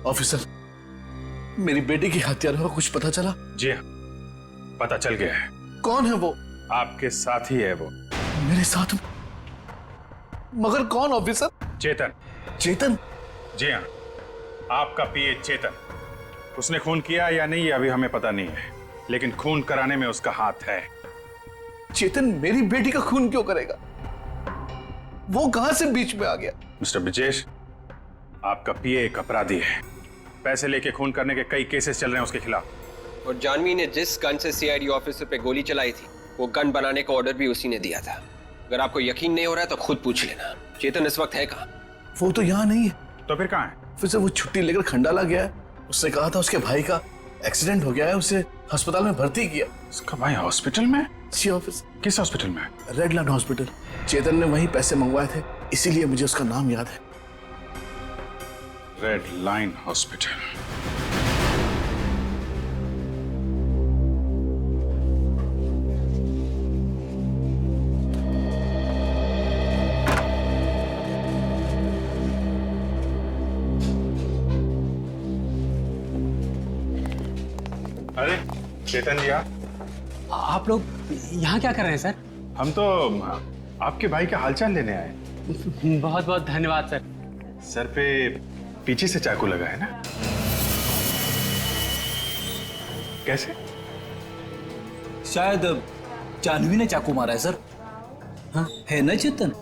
Officer, मेरी बेटी की हत्यारों का कुछ पता चला? जी हाँ, पता चल गया है। कौन है वो? आपके साथ ही है वो। मेरे साथ? मगर कौन ऑफिसर? चेतन। चेतन? जी हाँ, आपका पीए चेतन। उसने खून किया या नहीं ये अभी हमें पता नहीं है, लेकिन खून कराने में उसका हाथ है। चेतन मेरी बेटी का खून क्यों करेगा? वो कहां से बीच में आ गया? मिस्टर ब्रिजेश, आपका पीए एक अपराधी है। पैसे लेके खून करने के कई केसेस चल रहे हैं उसके खिलाफ। और जानवी ने जिस गन से सीआईडी ऑफिसर पे गोली चलाई थी, वो गन बनाने का ऑर्डर भी उसी ने दिया था। अगर आपको यकीन नहीं हो रहा है तो खुद पूछ लेना। चेतन इस वक्त है कहाँ? वो तो यहाँ नहीं है। तो फिर कहाँ है? फिर से वो छुट्टी लेकर खंडाला गया है। उसने कहा था उसके भाई का एक्सीडेंट हो गया है, उसे अस्पताल में भर्ती किया। उसका भाई हॉस्पिटल में? जी ऑफिस। किस हॉस्पिटल में? Redland hospital. चेतन ने वहीं पैसे मंगवाए थे, इसीलिए मुझे उसका नाम याद है। Red line hospital. अरे चेतन जी, आप लोग यहाँ क्या कर रहे हैं सर? हम तो आपके भाई का हालचाल लेने आए। बहुत बहुत धन्यवाद सर। सर पे पीछे से चाकू लगा है ना? कैसे? शायद जानवी ने चाकू मारा है सर। हाँ है ना चेतन?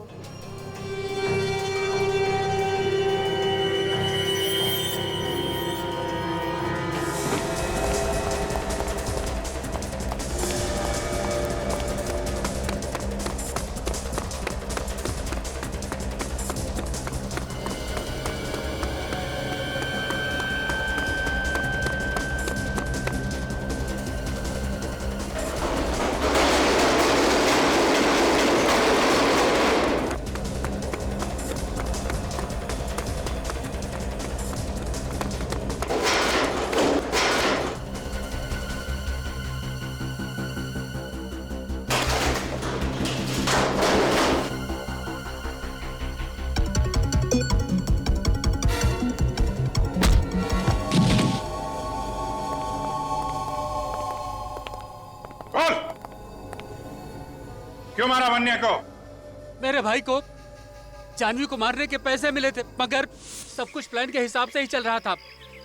क्यों मारा वन्या को? मेरे भाई को जानवी को मारने के पैसे मिले थे, मगर सब कुछ प्लान के हिसाब से ही चल रहा था।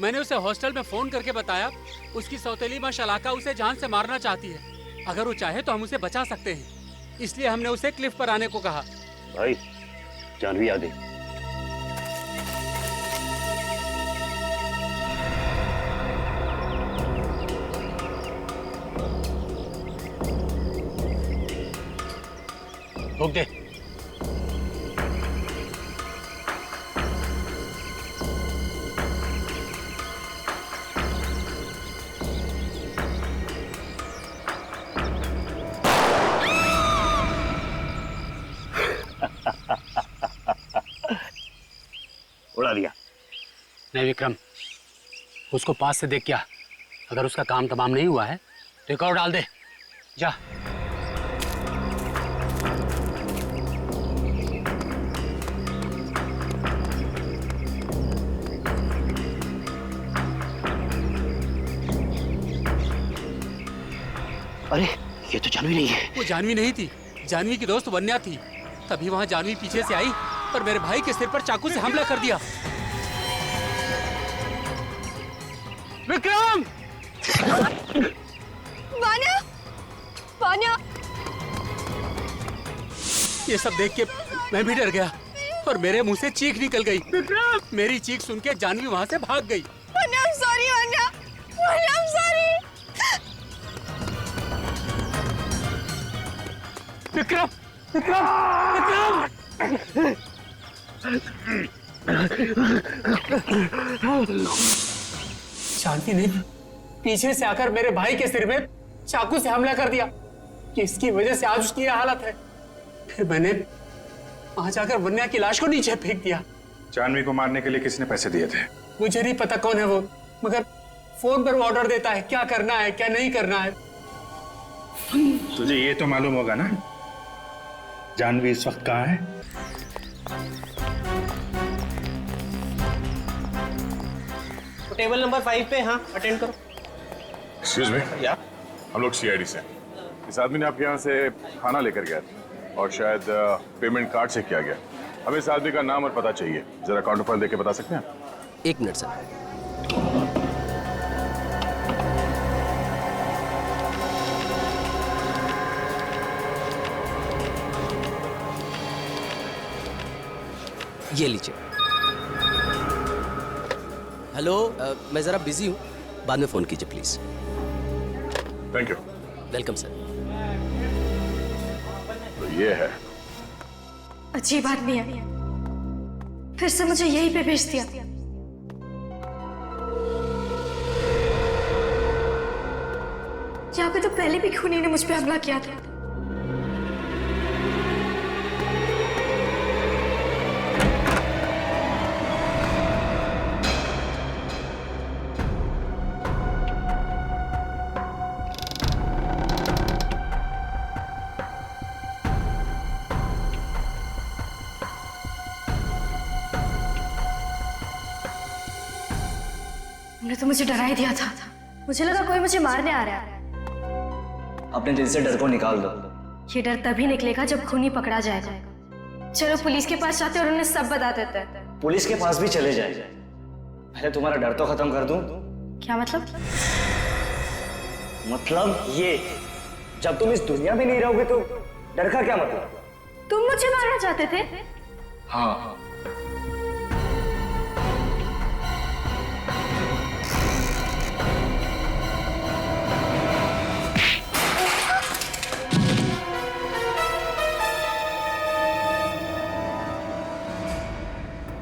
मैंने उसे हॉस्टल में फोन करके बताया, उसकी सौतेली माँ शलाका उसे जान से मारना चाहती है। अगर वो चाहे तो हम उसे बचा सकते हैं, इसलिए हमने उसे क्लिफ पर आने को कहा। भाई जानवी आ गई। रोक दे। उड़ा दिया। नहीं विक्रम, उसको पास से देख क्या, अगर उसका काम तमाम नहीं हुआ है तो एक और डाल दे। जा। अरे ये तो जानवी नहीं है। वो जानवी नहीं थी, जानवी की दोस्त वन्या थी। तभी वहां जानवी पीछे से आई और मेरे भाई के सिर पर चाकू से हमला कर दिया। विक्रम! वान्या! वान्या! ये सब देख के मैं भी डर गया और मेरे मुंह से चीख निकल गई। विक्रम! मेरी चीख सुन के जानवी वहां से भाग गई। Vanya, I'm sorry, Vanya! Vanya, I'm sorry! Vikram! Vikram! Vikram! Janvi ने पीछे से आकर मेरे भाई के सिर में चाकू से हमला कर दिया, जिसकी वजह से आज उसकी यह हालत है। फिर मैंने वहां जाकर वन्या की लाश को नीचे फेंक दिया। जानवी को मारने के लिए किसने पैसे दिए थे? मुझे नहीं पता कौन है वो, मगर फोन पर वो ऑर्डर देता है क्या करना है क्या नहीं करना है। तुझे ये तो मालूम होगा ना जानवी इस वक्त कहाँ है? तो टेबल नंबर 5 पे हाँ अटेंड करो। एक्सक्यूज मी, या हम लोग सीआईडी से हैं। इस आदमी ने आपके यहाँ से खाना लेकर गया था और शायद पेमेंट कार्ड से किया गया। हमें इस आदमी का नाम और पता चाहिए, जरा काउंटर फाइल देख के बता सकते हैं? एक मिनट सर। ये लीजिए। हेलो, मैं जरा बिजी हूँ, बाद में फोन कीजिए please. Thank you. Welcome sir. तो ये है, अजीब आदमी है, फिर से मुझे यहीं पे भेज दिया। यहाँ पे तो पहले भी खूनी ने मुझ पे हमला किया था। तुमने तो मुझे डरा ही दिया था। मुझे लगा कोई मुझे मारने आ रहा है। अपने दिल से डर को निकाल दो। ये डर तभी निकलेगा जब खूनी पकड़ा जाएगा। चलो पुलिस के पास जाते और उन्हें सब बता देते हैं। पुलिस के पास भी चले जाए, पहले तुम्हारा डर तो खत्म कर दूं। क्या मतलब? मतलब ये, जब तुम इस दुनिया में नहीं रहोगे तो डर का क्या मतलब? तुम मुझे मारना चाहते थे? हाँ।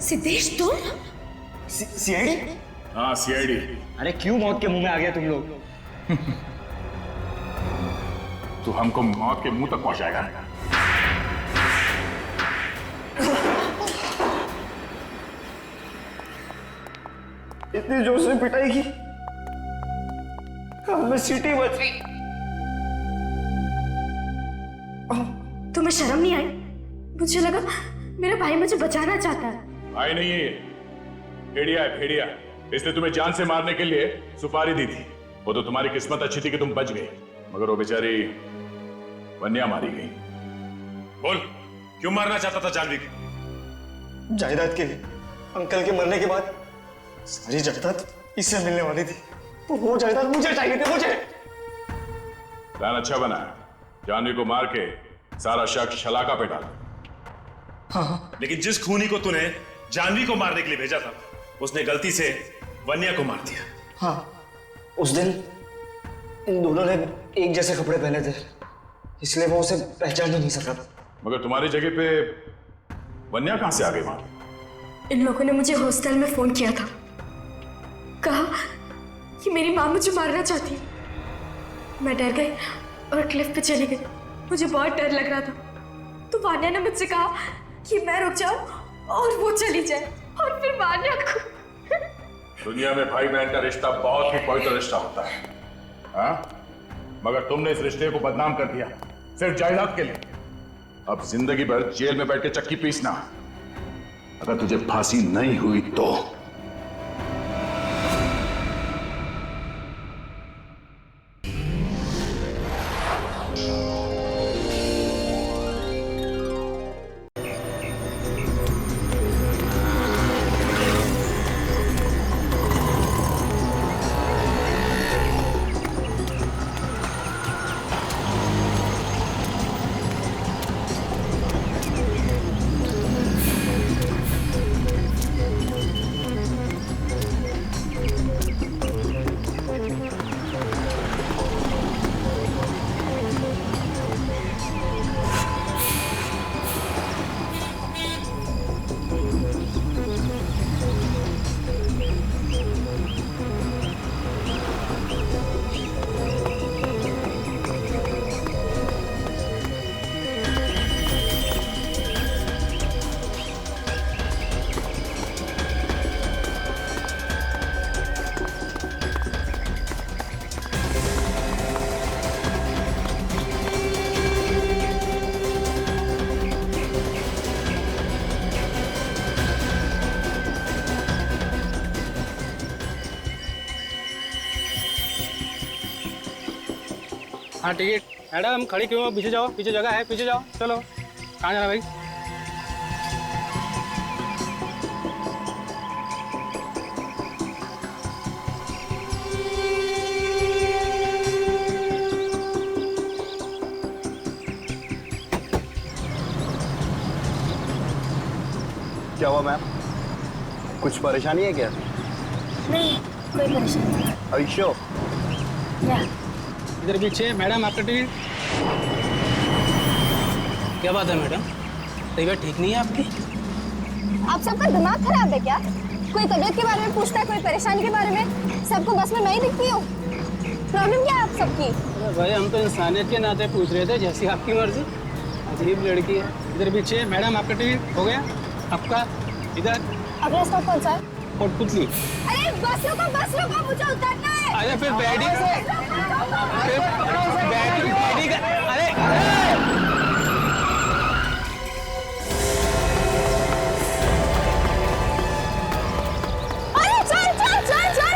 सिद्धेश तुम? सीआईडी? हाँ सीआईडी। अरे क्यों मौत के मुंह में आ गए तुम लोग? तू हमको मौत के मुंह तक पहुंचाएगा। इतनी जोर से पिटाई की, कान में सीटी बज गई। तुम्हें शर्म नहीं आई? मुझे लगा मेरा भाई मुझे बचाना चाहता है। भाई नहीं है, भेड़िया है, भेड़िया। इसने तुम्हें जान से मारने के लिए सुपारी दी थी। वो तो तुम्हारी किस्मत अच्छी थी कि तुम बच गए, मगर वो बेचारी वन्या मारी गई। बोल, क्यों मारना चाहता था जानवी को? जायदाद के लिए। अंकल के मरने के बाद सारी जायदाद इससे मिलने वाली थी, तो वो जायदाद मुझे चाहिए थी। मुझे प्लान अच्छा बना है, जानवी को मार के सारा शक शलाका पे डाला। हाँ। लेकिन जिस खूनी को तूने जानवी को मारने के लिए भेजा था, उसने गलती से वन्या को मार दिया। हाँ, उस दिन इन दोनों ने एक जैसे कपड़े पहने थे, इसलिए वो उसे पहचान ही नहीं सका। मगर तुम्हारी जगह पे वन्या कहां से आ गई वहां? इन लोगों ने मुझे हॉस्टल में फोन किया था, कहा कि मेरी माँ मुझे मारना चाहती है। मैं डर गई और क्लिफ पे चली गई। मुझे बहुत डर लग रहा था, तो वान्या ने मुझसे कहा कि मैं रुक जाऊं और वो चली जाए, और फिर वान्या को। दुनिया में भाई बहन का रिश्ता बहुत ही पवित्र रिश्ता होता है, हाँ? मगर तुमने इस रिश्ते को बदनाम कर दिया सिर्फ जायदाद के लिए। अब जिंदगी भर जेल में बैठ के चक्की पीसना। अगर तुझे फांसी नहीं हुई तो हाँ टिकट। मैडम खड़ी क्यों हो? पीछे जाओ, पीछे जगह है, पीछे जाओ। चलो, कहाँ जाना भाई? क्या हुआ मैम? कुछ परेशानी है क्या? नहीं, कोई परेशानी नहीं। Are you sure? इधर पीछे। मैडम आपका टिकट। क्या बात है मैडम? तबीयत ठीक नहीं है आपकी? आप सबका दिमाग खराब है क्या? कोई तबीयत के बारे में पूछता है, कोई परेशानी के बारे में। सबको बस में मैं ही दिखती हूँ। प्रॉब्लम क्या है आप सबकी? अरे भाई हम तो इंसानियत के नाते पूछ रहे थे, जैसी आपकी मर्जी। अजीब लड़की है। इधर पीछे। मैडम आपका टिकट हो गया? आपका इधर। अगला स्टॉप कौन सा है? कोटपुतली। अरे बस रोको, मुझे उतरना है। अरे फिर बैठी अरे अरे चल,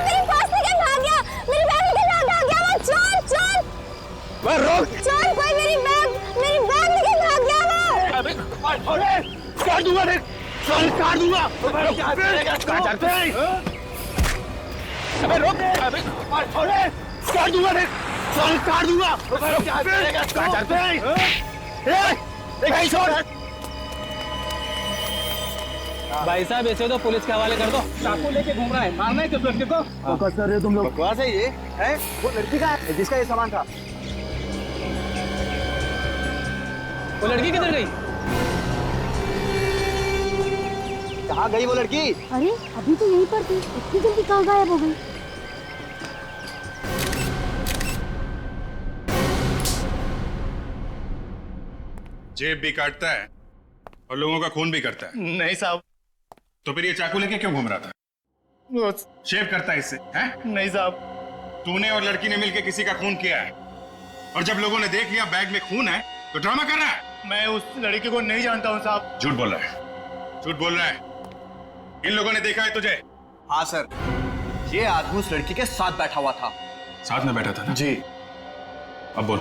मेरी पर्स लेके भाग गया, मेरी बैग लेके भाग गया वो। चल। वह रोक। चल, कोई मेरी बैग लेके भाग गया वो। अबे काट दूंगा देख। चल काट दूंगा। अबे रोक। अबे काट दूंगा देख। चल काट दूंगा। भाई साहब ऐसे तो पुलिस के हवाले कर दो। चाकू लेके घूम रहा है, मारना है किस लड़के को? बकवास कर रहे हो तुम लोग। बकवास है ये? है? वो लड़की का है जिसका ये सामान था। वो लड़की किधर गई? कहाँ गई वो लड़की? अरे अभी तो यहीं पर थी, इतनी जल्दी कहाँ गायब हो गई? जेब भी काटता है और लोगों का खून भी करता है। नहीं साहब। तो फिर ये चाकू लेके क्यों घूम रहा था? शेव करता है इससे, हैं? नहीं साहब। तूने और लड़की ने मिलकर किसी का खून किया है, और जब लोगों ने देख लिया बैग में खून है तो ड्रामा कर रहा है। मैं उस लड़की को नहीं जानता हूँ साहब। झूठ बोल रहा है, झूठ बोल रहा है। इन लोगों ने देखा है तुझे? हाँ सर, ये आदमी उस लड़की के साथ बैठा हुआ था। साथ में बैठा था ना? जी। अब बोल,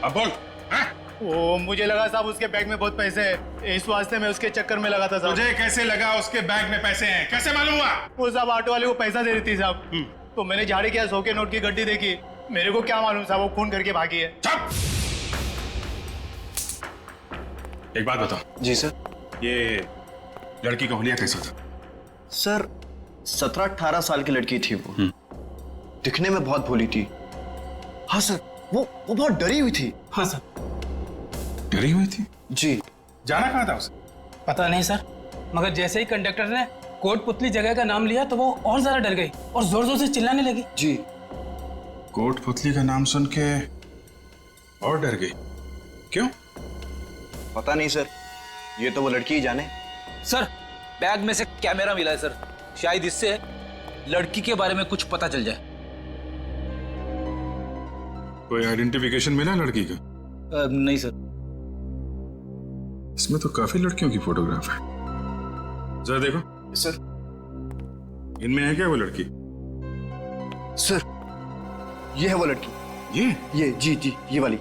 अब बोल। हैं? वो मुझे लगा साहब उसके बैग में बहुत पैसे हैं, इस वास्ते मैं उसके चक्कर में लगा था साहब। तुझे कैसे लगा उसके बैग में पैसे हैं? कैसे मालूम हुआ? वो साहब ऑटो वाले को पैसा दे रही थी साहब, तो मैंने झाड़ी किया, 100 के नोट की गड्डी देखी। मेरे को क्या मालूम साहब वो खून करके भागी है। चुप! एक बात बताओ। जी सर। ये लड़की का हुलिया कैसा था? सर 17-18 साल की लड़की थी वो। दिखने में बहुत भोली थी। हाँ सर, वो बहुत डरी हुई थी। हाँ सर। डरी हुई थी? जी। जाना कहाँ था उसे? पता नहीं सर, मगर जैसे ही कंडक्टर ने कोटपुतली जगह का नाम लिया तो वो और ज्यादा डर गई और जोर जोर से चिल्लाने लगी। जी। कोटपुतली का नाम सुन के और डर गई? क्यों? पता नहीं सर, ये तो वो लड़की ही जाने। सर बैग में से कैमरा मिला है सर, शायद इससे लड़की के बारे में कुछ पता चल जाए। कोई आइडेंटिफिकेशन मिला लड़की का? नहीं सर। इसमें तो काफी लड़कियों की फोटोग्राफ है, जरा देखो। सर। इनमें है क्या वो लड़की? सर, ये है वो लड़की। ये जी ये वाली।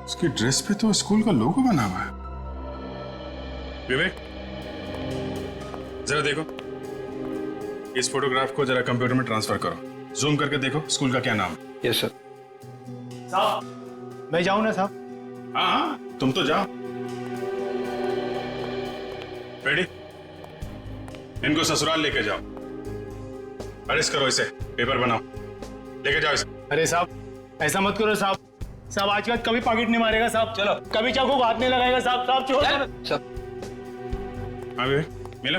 उसकी ड्रेस पे तो स्कूल का लोगो बना हुआ है। विवेक, जरा देखो, इस फोटोग्राफ को जरा कंप्यूटर में ट्रांसफर करो, जूम करके देखो स्कूल का क्या नाम है। Yes sir. साहब मैं जाऊं ना साहब? हाँ, तुम तो जाओ। रेडी? इनको ससुराल लेके जाओ, अरेस्ट करो इसे, पेपर बनाओ, लेके जाओ इसे। अरे साहब ऐसा मत करो साहब, साहब आज के बाद कभी पॉकेट नहीं मारेगा साहब। चलो, कभी चाकू को हाथ नहीं लगाएगा साहब। साहब छोड़ दो। हाँ विवेक, मिला?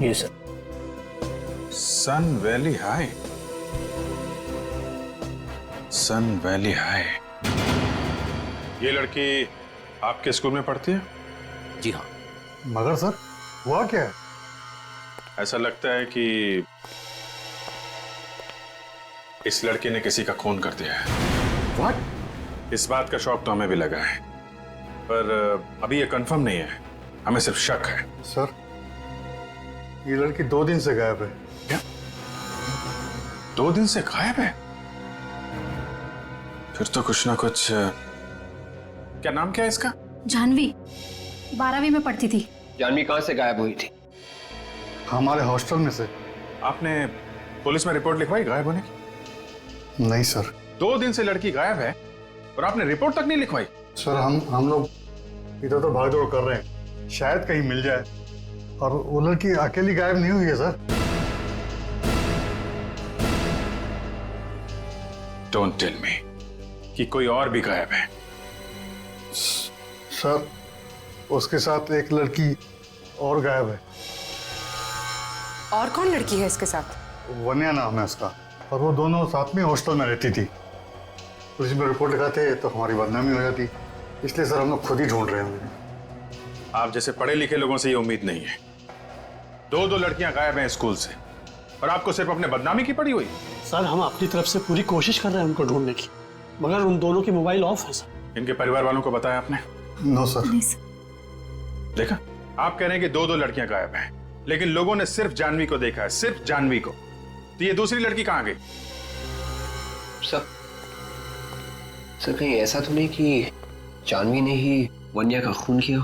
ये सर। सन वैली हाई। सन वैली हाई। ये लड़की आपके स्कूल में पढ़ती है? जी हाँ। मगर सर हुआ क्या है? ऐसा लगता है कि इस लड़की ने किसी का खून कर दिया है। What? इस बात का शौक तो हमें भी लगा है, पर अभी ये कंफर्म नहीं है, हमें सिर्फ शक है। सर ये लड़की 2 दिन से गायब है। क्या? 2 दिन से गायब है? फिर तो कुछ ना कुछ। क्या नाम क्या है इसका? जानवी 12वीं में पढ़ती थी। जानवी कहाँ से गायब हुई थी? हमारे हॉस्टल में से। आपने पुलिस में रिपोर्ट लिखवाई गायब होने की? नहीं सर। 2 दिन से लड़की गायब है और आपने रिपोर्ट तक नहीं लिखवाई? सर हम लोग इधर तो भाग दौड़ कर रहे हैं, शायद कहीं मिल जाए। और वो लड़की अकेली गायब नहीं हुई है सर। डोंट टेल मी कि कोई और भी गायब है। सर उसके साथ एक लड़की और गायब है। और कौन लड़की है इसके साथ? वन्या नाम है उसका, और वो दोनों साथ में हॉस्टल में रहती थी। पुलिस में रिपोर्ट लिखाते तो हमारी बदनामी हो जाती, इसलिए सर हम लोग खुद ही ढूंढ रहे हैं। आप जैसे पढ़े लिखे लोगों से ये उम्मीद नहीं है। 2 लड़कियां गायब हैं स्कूल से और आपको सिर्फ अपने बदनामी की पड़ी हुई। सर हम अपनी तरफ से पूरी कोशिश कर रहे हैं उनको ढूंढने की, मगर उन दोनों की मोबाइल ऑफ है सर। इनके परिवार वालों को बताया आपने? No sir. देखा, आप कह रहे हैं कि 2 लड़कियां गायब हैं, लेकिन लोगों ने सिर्फ जानवी को देखा है, सिर्फ जानवी को। तो ये दूसरी लड़की कहां गई? सर कहीं ऐसा तो नहीं कि जानवी ने ही वन्या का खून किया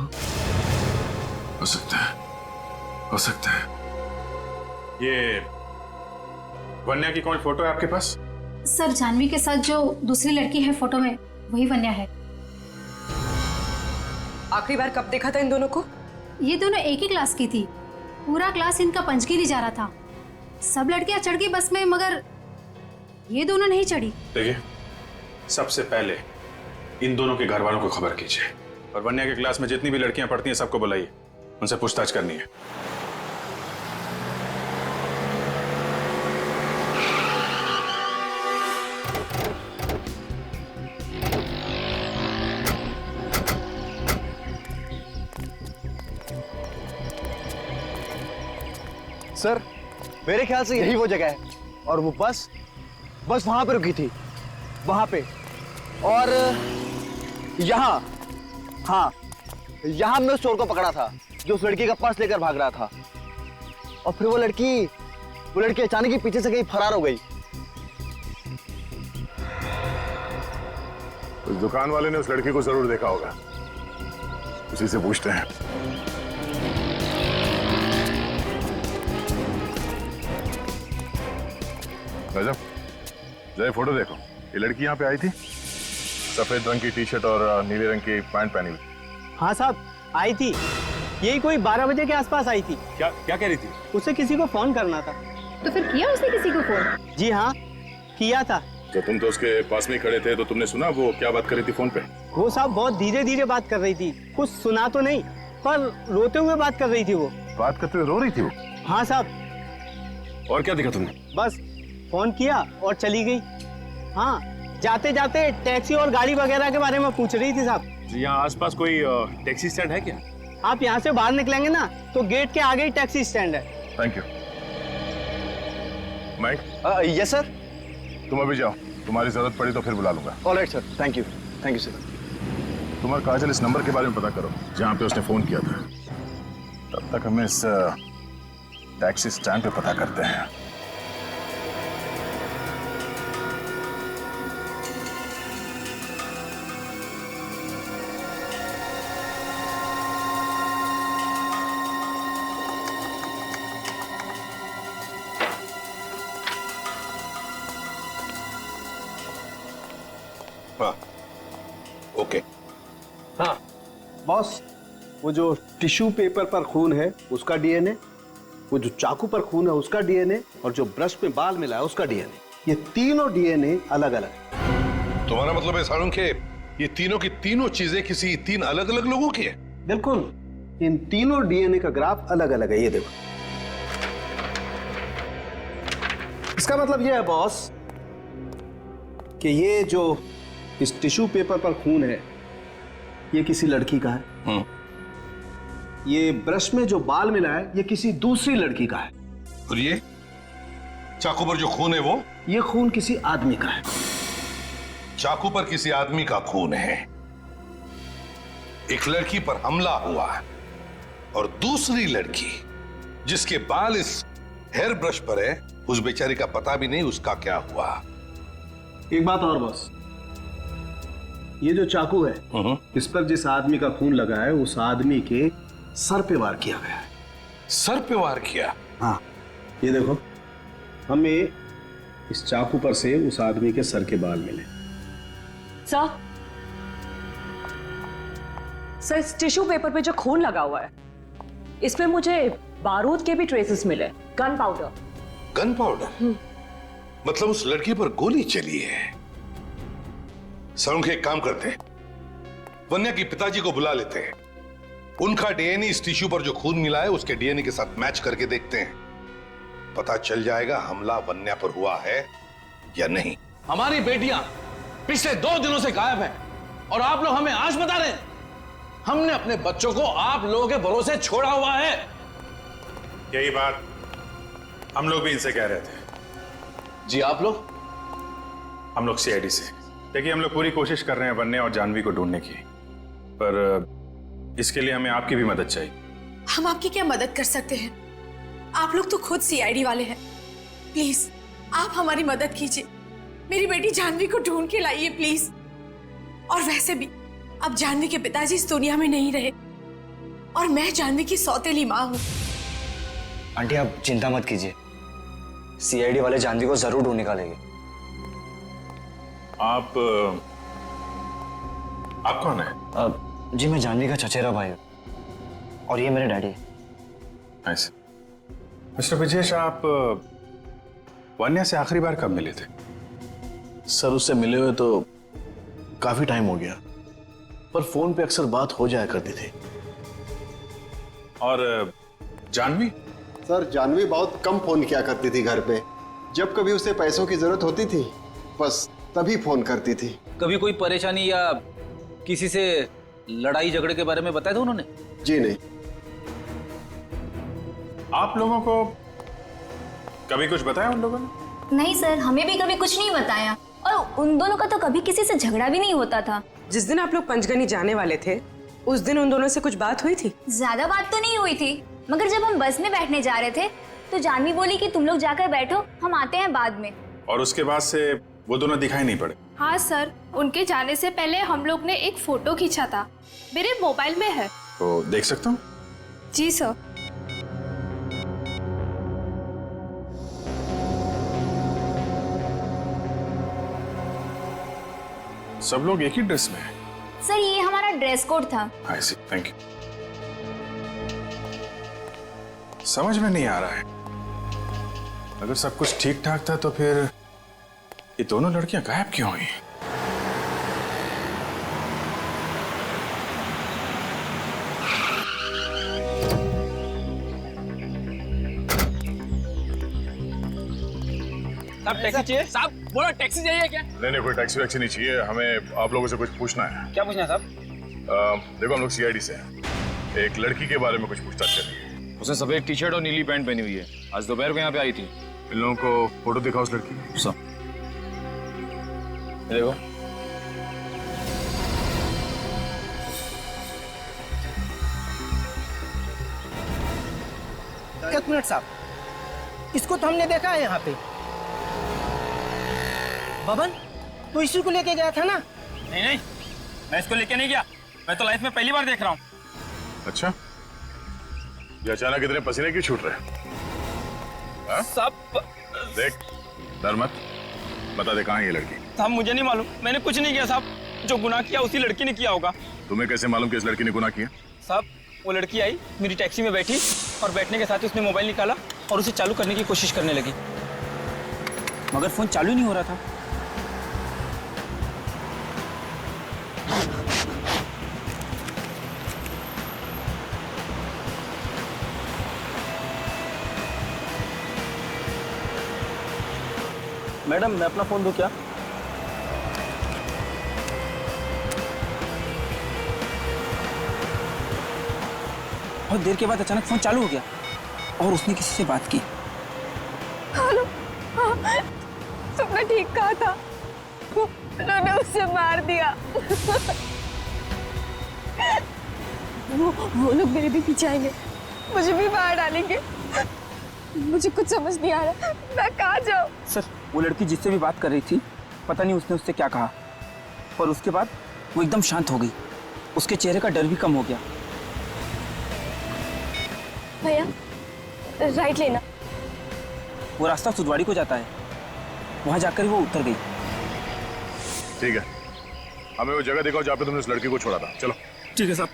हो सकता है, हो सकता है। ये वन्या की कौन फोटो है आपके पास? सर जानवी के साथ जो दूसरी लड़की है फोटो में, वही वन्या है। आखिरी बार कब देखा था इन दोनों को? ये दोनों एक ही क्लास की थी। पूरा क्लास इनका पंचगिरी जा रहा था। सब लड़कियां चढ़ गई बस में, मगर ये दोनों नहीं चढ़ी। देखिए, सबसे पहले इन दोनों के घर वालों को खबर कीजिए, और वन्या के क्लास में जितनी भी लड़कियां पढ़ती हैं सबको बुलाइए, उनसे पूछताछ करनी है। सर मेरे ख्याल से यही वो जगह है, और वो बस वहां पे रुकी थी, वहां पे। और यहाँ, हाँ यहाँ मैं उस चोर को पकड़ा था जो उस लड़की का पर्स लेकर भाग रहा था। और फिर वो लड़की अचानक ही पीछे से कहीं फरार हो गई। उस दुकान वाले ने उस लड़की को जरूर देखा होगा, उसी से पूछते हैं। राजा, जरा फोटो देखो। ये लड़की यहाँ पे आई थी, सफेद रंग की टी-शर्ट और नीले रंग की पैंट पहनी हुई। हाँ साहब आई थी, यही कोई 12 बजे के आसपास आई थी। क्या कह रही थी? उसे किसी को फोन करना था। तो फिर किया उसने किसी को फोन? जी हाँ किया था। तो तुम तो उसके पास में खड़े थे, तो तुमने सुना वो क्या बात कर रही थी फोन पे? वो साहब बहुत धीरे धीरे बात कर रही थी, कुछ सुना तो नहीं, पर रोते हुए बात कर रही थी। वो बात करते हुए रो रही थी वो? हाँ साहब। और क्या दिखा तुमने? बस फोन किया और चली गई। हाँ जाते जाते टैक्सी और गाड़ी वगैरह के बारे में पूछ रही थी साहब। यहाँ आसपास कोई टैक्सी स्टैंड है क्या? आप यहाँ से बाहर निकलेंगे ना तो गेट के आगे ही टैक्सी स्टैंड है। Thank you. Mike? Yes sir. तुम अभी जाओ, तुम्हारी जरूरत पड़ी तो फिर बुला लूंगा। Alright sir, thank you sir. तुम और काजल इस नंबर के बारे में पता करो जहाँ पे उसने फोन किया था। तब तक हमें इस टैक्सी स्टैंड पे पता करते हैं। हाँ ओके। हाँ बॉस, वो जो टिश्यू पेपर पर खून है उसका डीएनए, वो जो चाकू पर खून है उसका डीएनए, और जो ब्रश में बाल मिला है उसका डीएनए, ये तीनों डीएनए अलग अलग है। तुम्हारा मतलब है सारुण के ये तीनों की तीनों चीजें किसी 3 अलग अलग लोगों की है? बिल्कुल, इन तीनों डीएनए का ग्राफ अलग अलग है। ये देखो, इसका मतलब ये है बॉस कि ये जो इस टिश्यू पेपर पर खून है ये किसी लड़की का है। ये ब्रश में जो बाल मिला है ये किसी दूसरी लड़की का है। और ये चाकू पर जो खून है वो? ये खून किसी आदमी का है। चाकू पर किसी आदमी का खून है, एक लड़की पर हमला हुआ है, और दूसरी लड़की जिसके बाल इस हेयर ब्रश पर है, उस बेचारी का पता भी नहीं उसका क्या हुआ। एक बात और बॉस, ये जो चाकू है इस पर जिस आदमी का खून लगा है उस आदमी के सर पे वार किया गया है। सर पे वार किया? हाँ, ये देखो, हमें इस चाकू पर से उस आदमी के सर के बाल मिले। सर इस टिश्यू पेपर पे जो खून लगा हुआ है इसमें मुझे बारूद के भी ट्रेसेस मिले, गन पाउडर। Gun powder? मतलब उस लड़की पर गोली चली है। सर, एक काम करते हैं, वन्या के पिताजी को बुला लेते हैं, उनका डीएनए इस टिश्यू पर जो खून मिला है उसके डीएनए के साथ मैच करके देखते हैं, पता चल जाएगा हमला वन्या पर हुआ है या नहीं। हमारी बेटियां पिछले 2 दिनों से गायब हैं और आप लोग हमें आज बता रहे हैं। हमने अपने बच्चों को आप लोगों के भरोसे छोड़ा हुआ है। यही बात हम लोग भी इनसे कह रहे थे। जी आप लोग? हम लोग सीआईडी से। देखिए, हम लोग पूरी कोशिश कर रहे हैं वन्या और जानवी को ढूंढने की, पर इसके लिए हमें आपकी भी मदद चाहिए। हम आपकी क्या मदद कर सकते हैं? आप लोग तो खुद सीआईडी वाले हैं। प्लीज आप हमारी मदद कीजिए, मेरी बेटी जानवी को ढूंढ के लाइए प्लीज। और वैसे भी अब जानवी के पिताजी इस दुनिया में नहीं रहे और मैं जानवी की सौतेली माँ हूँ। आंटी आप चिंता मत कीजिए, सीआईडी वाले जानवी को जरूर ढूंढ निकालेंगे। आप कौन है? जी मैं जानवी का चचेरा भाई हूँ और ये मेरे डैडी। ऐसे मिस्टर ब्रजेश, आप वन्या से आखिरी बार कब मिले थे? सर, उससे मिले हुए तो काफी टाइम हो गया, पर फोन पे अक्सर बात हो जाया करती थी। और जानवी? सर, जानवी बहुत कम फोन किया करती थी घर पे। जब कभी उसे पैसों की जरूरत होती थी बस तभी फोन करती थी। कभी कोई परेशानी या किसी से लड़ाई झगड़े के बारे में बताया था उन्होंने? जी नहीं। आप लोगों को कभी कुछ बताया उन लोगों ने? नहीं सर, हमें भी कभी कुछ नहीं बताया और उन दोनों का तो कभी किसी से झगड़ा भी नहीं होता था। जिस दिन आप लोग पंचगनी जाने वाले थे उस दिन उन दोनों से कुछ बात हुई थी? ज्यादा बात तो नहीं हुई थी, मगर जब हम बस में बैठने जा रहे थे तो जानवी बोली कि तुम लोग जाकर बैठो, हम आते हैं बाद में। और उसके बाद से वो दोनों दिखाई नहीं पड़े? हाँ सर, उनके जाने से पहले हम लोग ने एक फोटो खींचा था, मेरे मोबाइल में है। तो देख सकता हूँ? जी सर। सब लोग एक ही ड्रेस में हैं। सर ये हमारा ड्रेस कोड था। आई सी, थैंक यू। समझ में नहीं आ रहा है, अगर सब कुछ ठीक ठाक था तो फिर ये दोनों लड़कियां गायब क्यों हुई? साहब टैक्सी चाहिए? साहब बोलो टैक्सी चाहिए क्या? नहीं, कोई टैक्सी वैक्सी नहीं चाहिए, हमें आप लोगों से कुछ पूछना है। क्या पूछना है साहब? देखो, हम लोग सीआईडी से हैं, एक लड़की के बारे में कुछ पूछताछ करें। उसने सफेद टी शर्ट और नीली पैंट पहनी हुई है, आज दोपहर को यहाँ पे आई थी। इन लोगों को फोटो दिखाओ उस लड़की की। सब देखो। एक मिनट साहब, इसको तो हमने देखा है यहाँ पे। बबन, तू इसी को लेके गया था ना? नहीं, मैं इसको लेके नहीं गया, मैं तो लाइफ में पहली बार देख रहा हूँ। अच्छा, ये अचानक इतने पसीने क्यों छूट रहे हैं? सब देख, डर मत, बता दे कहाँ है ये लड़की? साहब मुझे नहीं मालूम, मैंने कुछ नहीं किया साहब, जो गुनाह किया उसी लड़की ने किया होगा। तुम्हें कैसे मालूम कि इस लड़की ने गुनाह किया? साहब वो लड़की आई, मेरी टैक्सी में बैठी और बैठने के साथ ही उसने मोबाइल निकाला और उसे चालू करने की कोशिश करने लगी, मगर फोन चालू ही नहीं हो रहा था। मैडम मैं अपना फोन दूं क्या? बहुत देर के बाद अचानक फोन चालू हो गया और उसने किसी से बात की। हेलो, हाँ, तुमने ठीक कहा था, उन्होंने उसे मार दिया। वो लोग मेरे भी पीछे आएंगे, मुझे भी मार डालेंगे। मुझे कुछ समझ नहीं आ रहा, मैं कहाँ जाऊँ? सर वो लड़की जिससे भी बात कर रही थी, पता नहीं उसने उससे क्या कहा, पर उसके बाद वो एकदम शांत हो गई। उसके चेहरे का डर भी कम हो गया। भैया राइट लेना। वो रास्ता सुदवाड़ी को जाता है, वहां जाकर वो उतर गई। ठीक है, हमें वो जगह दिखाओ जहाँ पे तुमने उस लड़की को छोड़ा था। चलो। ठीक है साहब।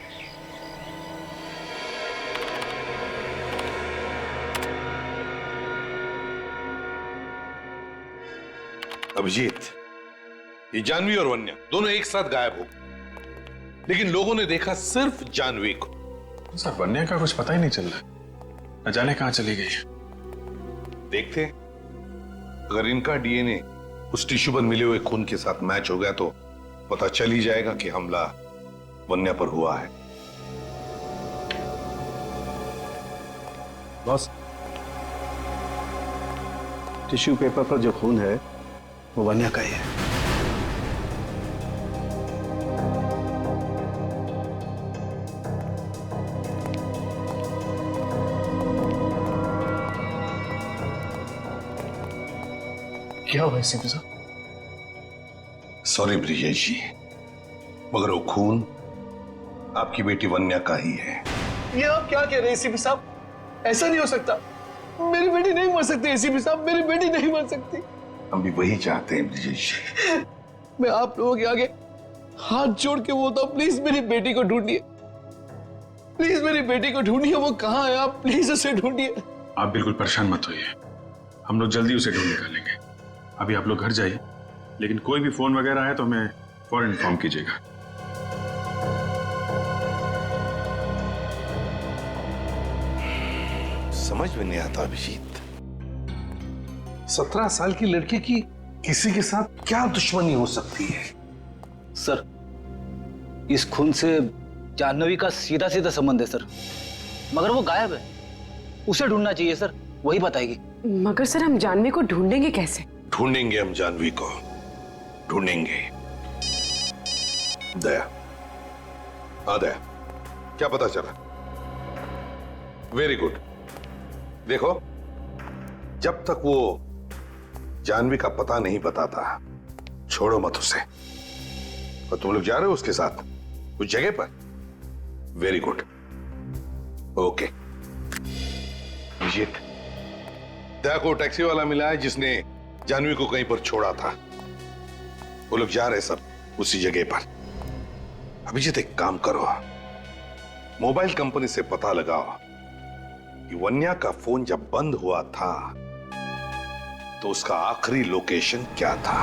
अभिजीत, ये जानवी और वन्या दोनों एक साथ गायब हो, लेकिन लोगों ने देखा सिर्फ जानवी को। सर वन्या का कुछ पता ही नहीं चल रहा, न जाने कहां चली गई। देखते अगर इनका डीएनए उस टिश्यू पर मिले हुए खून के साथ मैच हो गया तो पता चल ही जाएगा कि हमला वन्या पर हुआ है। बॉस, टिश्यू पेपर पर जो खून है वो वन्या का ही है। क्या हुआ एसीपी साहब? सॉरी ब्रिजेश जी, मगर वो खून आपकी बेटी वन्या का ही है। ये आप क्या कह रहे हैं एसीपी साहब? ऐसा नहीं हो सकता, मेरी बेटी नहीं मर सकती एसीपी साहब, मेरी बेटी नहीं मर सकती। हम भी वही चाहते हैं ब्रिजेश। मैं आप लोगों के आगे हाथ जोड़ के बोलता हूं, प्लीज मेरी बेटी को ढूंढिए, प्लीज मेरी बेटी को ढूंढिए। वो कहाँ है? आप प्लीज उसे ढूंढिए। आप बिल्कुल परेशान मत होइए, हम लोग जल्दी उसे ढूंढ निकालेंगे। अभी आप लोग घर जाइए, लेकिन कोई भी फोन वगैरह है तो हमें फौरन इन्फॉर्म कीजिएगा। समझ में नहीं आता अभिजीत, 17 साल की लड़की की किसी के साथ क्या दुश्मनी हो सकती है? सर इस खून से जाह्नवी का सीधा सीधा संबंध है सर, मगर वो गायब है, उसे ढूंढना चाहिए सर, वही बताएगी। मगर सर हम जाह्नवी को ढूंढेंगे कैसे? ढूंढेंगे हम जाह्नवी को, ढूंढेंगे। दया, हाँ दया, क्या पता चला? Very good. देखो, जब तक वो जाह्नवी का पता नहीं बताता छोड़ो मत उसे। और तुम लोग जा रहे हो उसके साथ उस जगह पर? Very good, okay. Abhijeet, Daya को टैक्सी वाला मिला है जिसने जाह्नवी को कहीं पर छोड़ा था। वो लोग जा रहे सब उसी जगह पर। अभिजीत एक काम करो, मोबाइल कंपनी से पता लगाओ कि वन्या का फोन जब बंद हुआ था तो उसका आखिरी लोकेशन क्या था।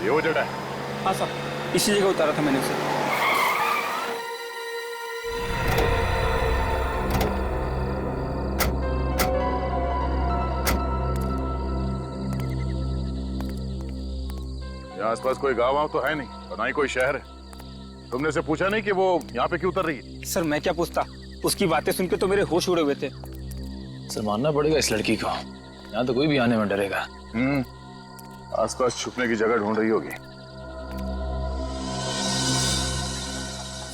ये वो जगह है? हाँ साहब, इसी जगह उतारा था मैंने उसे। यहाँ आसपास कोई गांव वाव तो है नहीं और ना ही कोई शहर है। तुमने से पूछा नहीं कि वो यहाँ पे क्यों उतर रही है? सर मैं क्या पूछता, उसकी बातें सुन के तो मेरे होश उड़े हुए थे। सर मानना पड़ेगा इस लड़की को, यहाँ तो कोई भी आने में डरेगा। आसपास छुपने की जगह ढूंढ रही होगी।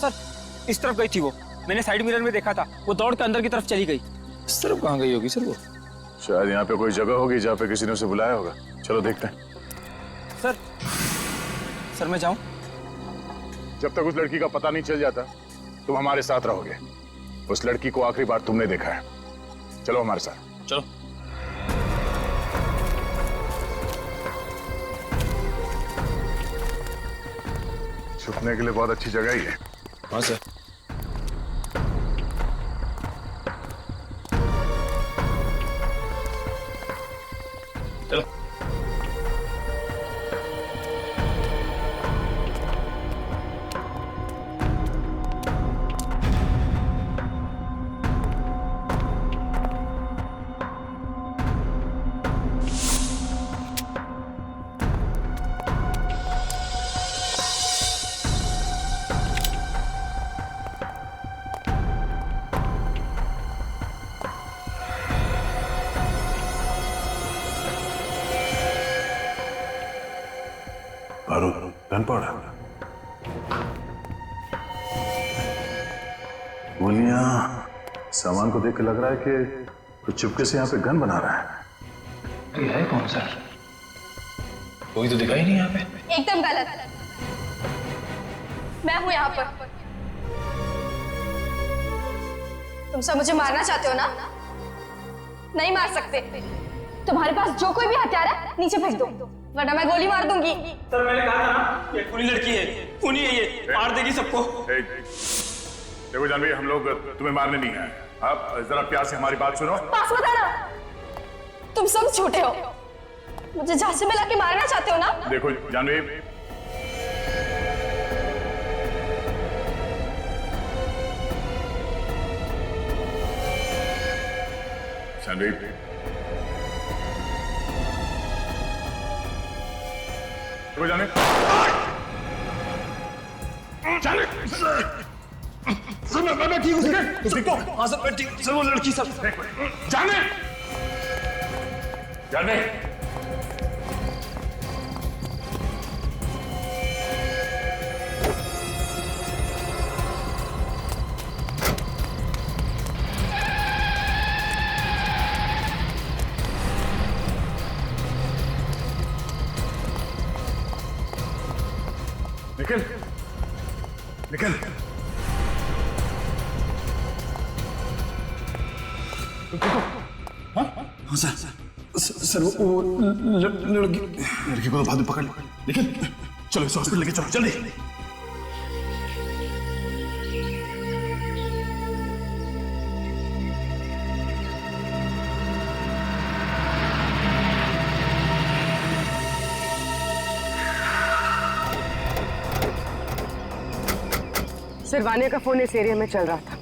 सर इस तरफ गई थी वो, मैंने साइड मिरर में देखा था, वो दौड़ के अंदर की तरफ चली गई। इस तरफ कहाँ गई होगी सर वो? शायद यहाँ पे कोई जगह होगी जहाँ पे किसी ने उसे बुलाया होगा। चलो देखते हैं। सर मैं जाऊं? जब तक उस लड़की का पता नहीं चल जाता तुम हमारे साथ रहोगे। उस लड़की को आखिरी बार तुमने देखा है। चलो हमारे साथ। चलो। छुपने के लिए बहुत अच्छी जगह ही है। हाँ सर। चलो। गन पाउडर, गोलियां सामान को देख के लग रहा है कि कुछ चुपके से यहाँ पे गन बना रहा है। ये है कौन सा? कोई तो दिखाई नहीं यहाँ पे। एकदम गलत। मैं हूं यहाँ पर। तुम सब मुझे मारना चाहते हो ना? नहीं मार सकते। तुम्हारे पास जो कोई भी हथियार है नीचे फेंक दो, वरना मैं गोली मार दूंगी। सर मैंने कहा था ना, ये खूनी लड़की है, खूनी है, ये मार देगी सबको। देखो जानवी, हम लोग तुम्हें मारने नहीं आए। आप जरा प्यार से हमारी बात सुनो। पास मत आना। तुम सब छोटे हो, मुझे झांसे में लाके मारना चाहते हो ना? देखो जानवी, जानवी, देखो जानवी, सर मैं ठीक हूँ सर। ठीक हो? हाँ सर मैं ठीक हूँ सर। वो लड़की सर। जाने जाने निकल निकल। हाँ सर वो लड़की को तो बाद में पकड़ लो। लेकिन चलो इस हॉस्पिटल लेके चलो जल्दी। सर वानिया का फोन इस एरिया में चल रहा था,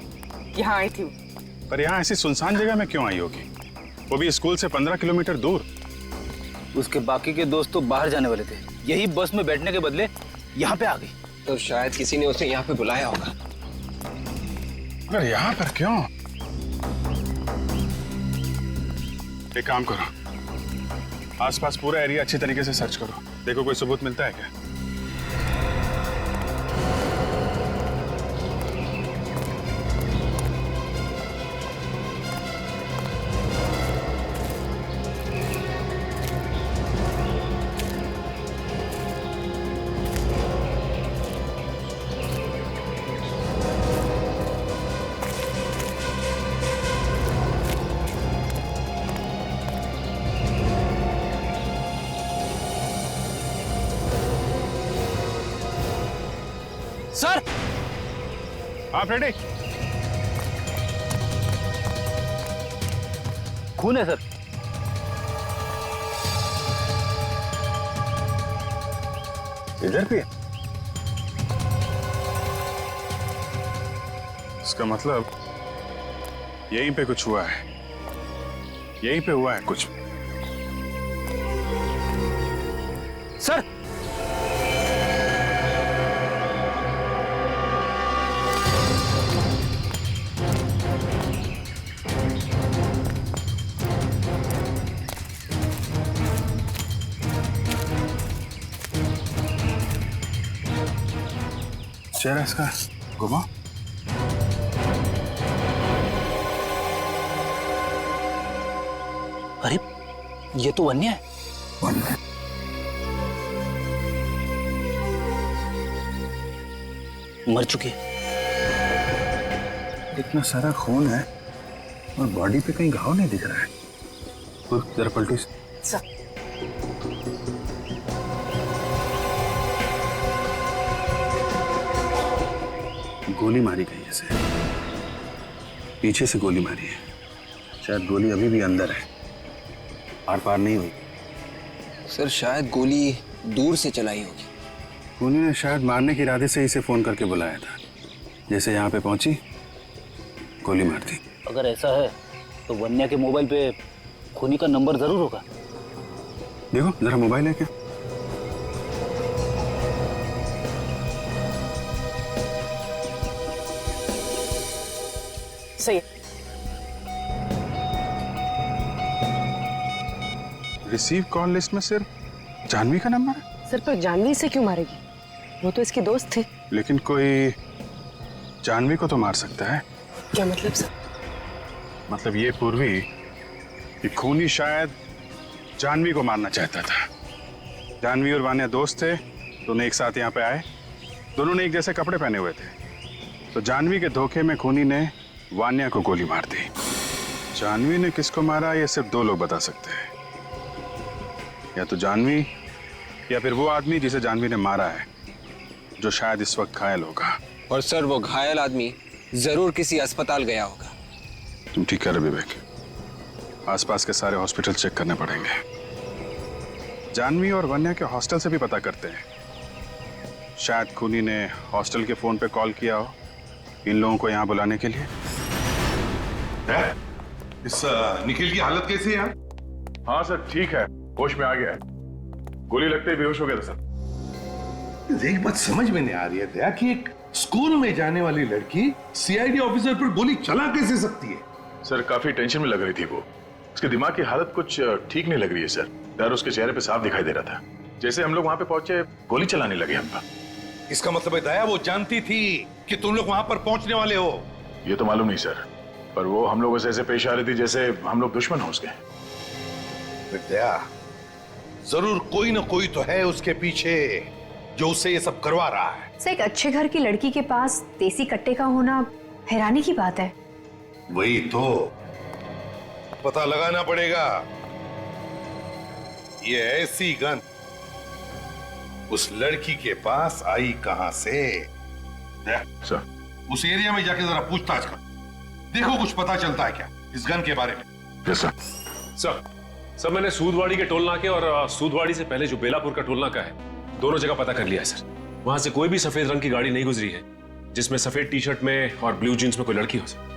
यहाँ आई थी। पर यहाँ ऐसी सुनसान जगह में क्यों आई होगी? वो भी स्कूल से 15 किलोमीटर दूर। उसके बाकी के दोस्त तो बाहर जाने वाले थे, यही बस में बैठने के बदले यहाँ पे आ गई। तो शायद किसी ने उसे यहाँ पे बुलाया होगा। अगर यहाँ पर क्यों? एक काम करो, आसपास पूरा एरिया अच्छी तरीके से सर्च करो, देखो कोई सबूत मिलता है क्या। सर आप रेडी? खून है सर। इधर भी है? इसका मतलब यहीं पे कुछ हुआ है, यहीं पे हुआ है कुछ। सर चेहरा इसका घुमा। अरे ये तो वन्या है। वन्या मर चुकी है। इतना सारा खून है और बॉडी पे कहीं घाव नहीं दिख रहा है। जरा पलटी। गोली मारी गई है, पीछे से गोली मारी है। शायद गोली अभी भी अंदर है, आर पार नहीं हुई। सर शायद गोली दूर से चलाई होगी। खूनी ने शायद मारने के इरादे से इसे फोन करके बुलाया था। जैसे यहाँ पे पहुंची गोली मार दी। अगर ऐसा है तो वन्या के मोबाइल पे खूनी का नंबर जरूर होगा। देखो जरा मोबाइल है क्या? सही। रिसीव कॉल लिस्ट में सिर्फ जानवी का नंबर है। सर पर जानवी से क्यों मारेगी? वो तो इसकी दोस्त थी। लेकिन कोई जानवी को तो मार सकता है। क्या मतलब सर? मतलब ये पूर्वी कि खूनी शायद जानवी को मारना चाहता था। जानवी और वान्या दोस्त थे, दोनों एक साथ यहाँ पे आए, दोनों ने एक जैसे कपड़े पहने हुए थे। तो जानवी के धोखे में खूनी ने वान्या को गोली मार दी। जानवी ने किसको मारा ये सिर्फ दो लोग बता सकते हैं, या तो जानवी या फिर वो आदमी जिसे जानवी ने मारा है, जो शायद इस वक्त घायल होगा। और सर वो घायल आदमी जरूर किसी अस्पताल गया होगा। तुम ठीक कह रहे विवेक, आसपास के सारे हॉस्पिटल चेक करने पड़ेंगे। जानवी और वन्या के हॉस्टल से भी पता करते हैं, शायद खूनी ने हॉस्टल के फोन पे कॉल किया हो इन लोगों को यहाँ बुलाने के लिए। इस निखिल की हालत कैसी है? हाँ सर ठीक है, होश में आ गया है। गोली लगते ही बेहोश हो गया था सर। एक बात समझ में नहीं आ रही है दया कि एक स्कूल में जाने वाली लड़की सीआईडी ऑफिसर पर गोली चला कैसे सकती है? सर काफी टेंशन में लग रही थी वो, उसके दिमाग की हालत कुछ ठीक नहीं लग रही है सर। डर उसके चेहरे पे साफ दिखाई दे रहा था। जैसे हम लोग वहां पे पहुंचे गोली चलाने लगे हम पर। इसका मतलब है दया वो जानती थी कि तुम लोग वहां पर पहुंचने वाले हो? ये तो मालूम नहीं सर, पर वो हम लोगों से ऐसे पेश आ रही थी जैसे हम लोग दुश्मन हो उसके। दया जरूर कोई ना कोई तो है उसके पीछे जो उससे ये सब करवा रहा है। सर एक अच्छे घर की लड़की के पास देसी कट्टे का होना हैरानी की बात है। वही तो पता लगाना पड़ेगा। ये ऐसी गन उस लड़की के पास आई कहां से? सर उस एरिया में जाके जरा पूछताछ कर, देखो कुछ पता चलता है क्या इस गन के बारे में। Yes sir. सर मैंने सूदवाड़ी के टोल नाके और सूदवाड़ी से पहले जो बेलापुर का टोल नाका है, दोनों जगह पता कर लिया है सर। वहां से कोई भी सफेद रंग की गाड़ी नहीं गुजरी है जिसमें सफेद टी शर्ट में और ब्लू जींस में कोई लड़की हो सर।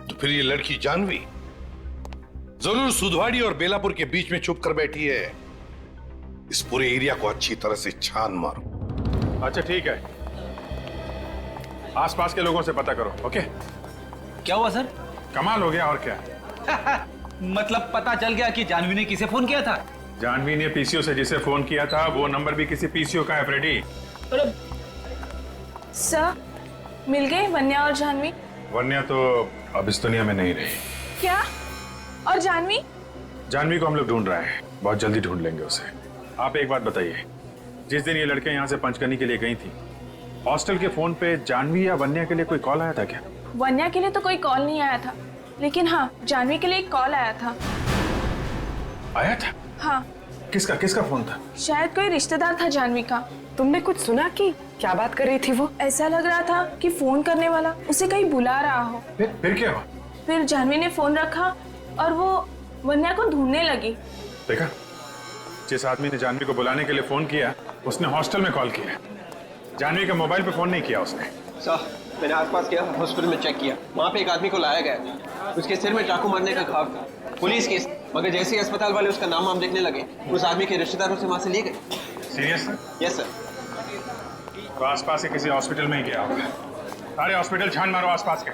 तो फिर ये लड़की जानवी जरूर सुधवाड़ी और बेलापुर के बीच में छुप कर बैठी है। इस पूरे एरिया को अच्छी तरह से छान मारो। अच्छा ठीक है, आसपास के लोगों से पता करो। ओके क्या हुआ सर? कमाल हो गया और क्या। मतलब पता चल गया कि जानवी ने किसे फोन किया था? जानवी ने पीसीओ से जिसे फोन किया था वो नंबर भी किसी पीसीओ का है फ्रेडी। सर मिल गए वन्या और जानवी? वन्या तो अब इस दुनिया में नहीं रही। क्या? और जानवी? जानवी को हम लोग ढूंढ रहे हैं, बहुत जल्दी ढूंढ लेंगे उसे। आप एक बात बताइए, जिस दिन ये लड़कियां यहाँ से पंचकर्नी के लिए गई थी, हॉस्टल के फोन पे जानवी या वन्या के लिए कोई कॉल आया था क्या? वन्या के लिए तो कोई कॉल नहीं आया था, लेकिन हाँ जानवी के लिए एक कॉल आया था। आया था? हाँ। किसका फोन था? शायद कोई रिश्तेदार था जानवी का। तुमने कुछ सुना कि क्या बात कर रही थी वो? ऐसा लग रहा था कि फोन करने वाला उसे कहीं बुला रहा हो। फिर क्या हुआ? फिर जानवी ने फोन रखा और वो वन्या को ढूंढने लगी। देखा, जिस आदमी ने जानवी को बुलाने के लिए फोन किया उसने हॉस्टल में कॉल किया, जानवी के मोबाइल पे फोन नहीं किया उसने। सर मैंने आसपास गया, हॉस्पिटल में चेक किया, वहाँ पे एक आदमी को लाया गया, उसके सिर में चाकू मारने का घाव था, पुलिस केस। मगर जैसे ही अस्पताल वाले उसका नाम देखने लगे, उस आदमी के रिश्तेदारों से वहाँ से लिए गए। सीरियस? Yes sir. तो आसपास के किसी हॉस्पिटल में ही गया होगा। सारे हॉस्पिटल छान मारो आसपास के।